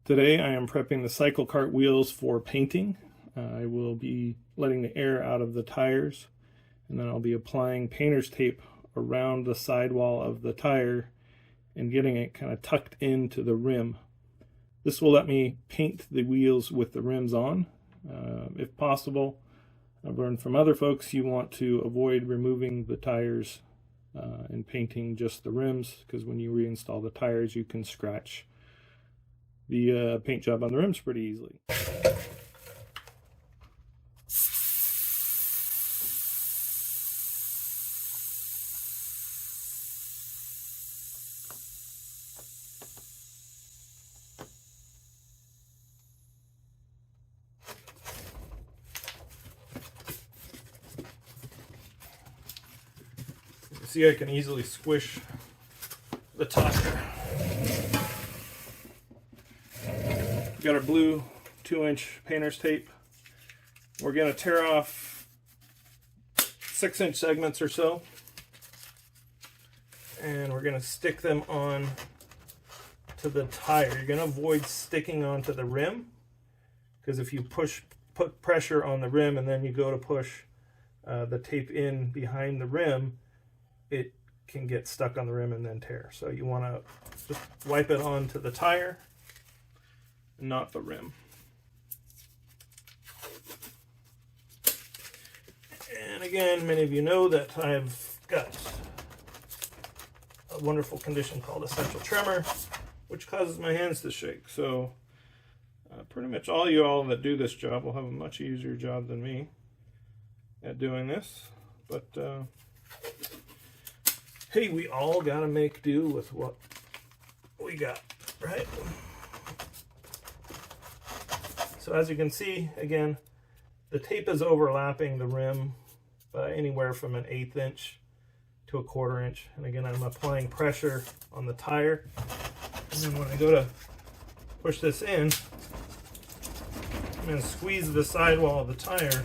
Today I am prepping the cycle kart wheels for painting. I will be letting the air out of the tires, and then I'll be applying painter's tape around the sidewall of the tire and getting it kind of tucked into the rim. This will let me paint the wheels with the rims on. If possible, I've learned from other folks you want to avoid removing the tires and painting just the rims, because when you reinstall the tires you can scratch the paint job on the rims pretty easily. You see, I can easily squish the tire. We've got our blue 2-inch painter's tape. We're going to tear off 6-inch segments or so, and we're going to stick them on to the tire. You're going to avoid sticking onto the rim, because if you put pressure on the rim and then you go to push the tape in behind the rim, it can get stuck on the rim and then tear. So you want to just wipe it onto the tire, not the rim. And again, many of you know that I've got a wonderful condition called essential tremor, which causes my hands to shake. So pretty much all you all that do this job will have a much easier job than me at doing this. But hey, we all gotta make do with what we got, right? So as you can see, again, the tape is overlapping the rim by anywhere from an 1/8 inch to a 1/4 inch. And again, I'm applying pressure on the tire. And then when I go to push this in, I'm gonna squeeze the sidewall of the tire.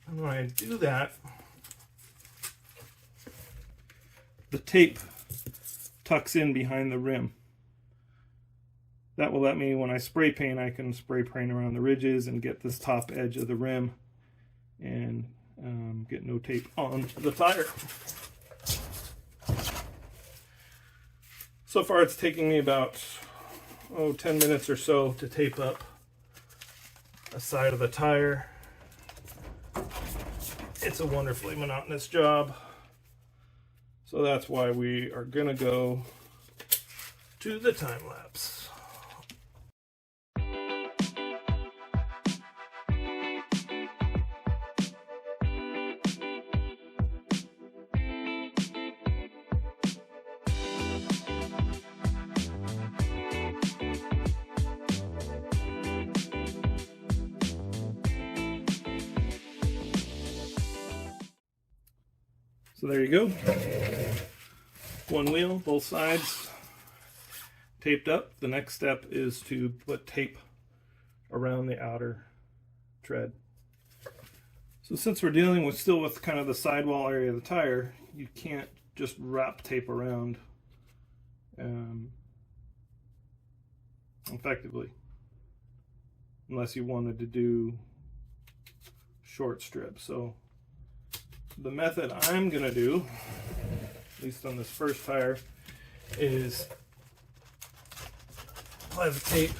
And when I do that, the tape tucks in behind the rim. That will let me, when I spray paint, I can spray paint around the ridges and get this top edge of the rim and get no tape on the tire. So far it's taking me about 10 minutes or so to tape up a side of the tire. It's a wonderfully monotonous job, so that's why we are gonna go to the time lapse. So there you go. One wheel, both sides taped up. The next step is to put tape around the outer tread. So since we're dealing still with kind of the sidewall area of the tire, you can't just wrap tape around effectively, unless you wanted to do short strips. So the method I'm gonna do, at least on this first tire, is apply the tape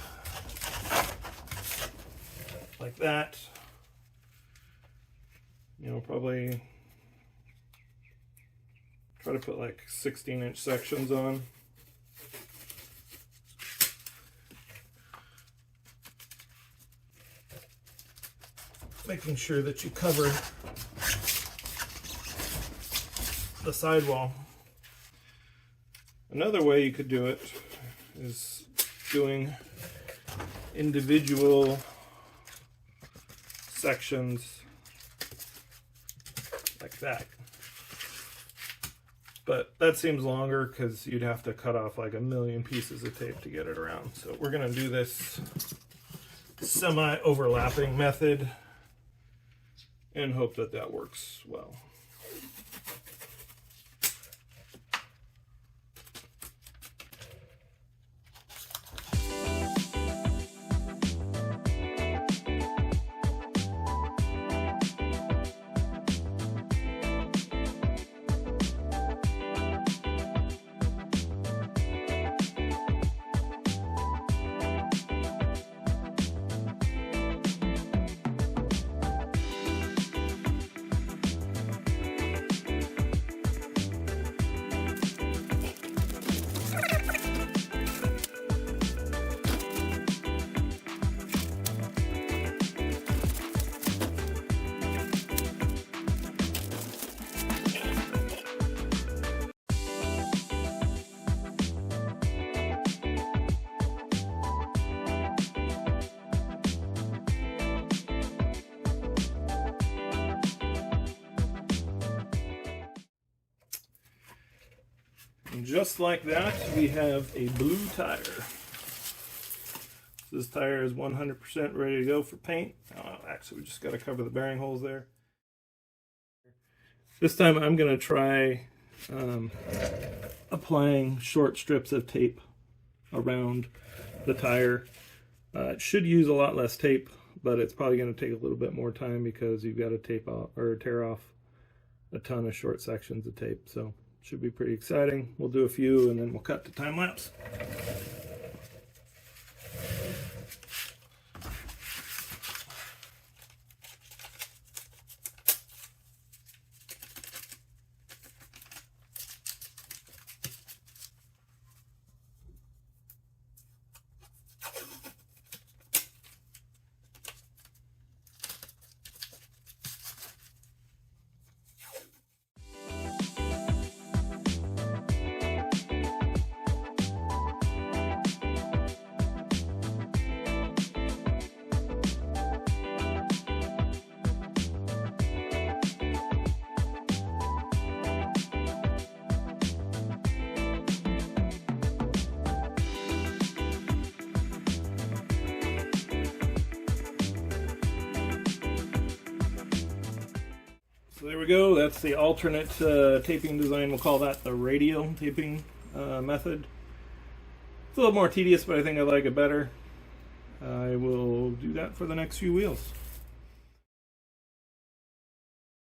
like that. You know, probably try to put like 16-inch sections on. Making sure that you cover the sidewall. Another way you could do it is doing individual sections like that. But that seems longer because you'd have to cut off like 1,000,000 pieces of tape to get it around. So we're going to do this semi-overlapping method and hope that that works well. And just like that, we have a blue tire. This tire is 100% ready to go for paint. Actually, we just got to cover the bearing holes there. This time I'm going to try applying short strips of tape around the tire. It should use a lot less tape, but it's probably going to take a little bit more time because you've got to tape off or tear off a ton of short sections of tape. So should be pretty exciting. We'll do a few and then we'll cut to time lapse. So there we go, that's the alternate taping design. We'll call that the radial taping method. It's a little more tedious, but I think I like it better. I will do that for the next few wheels.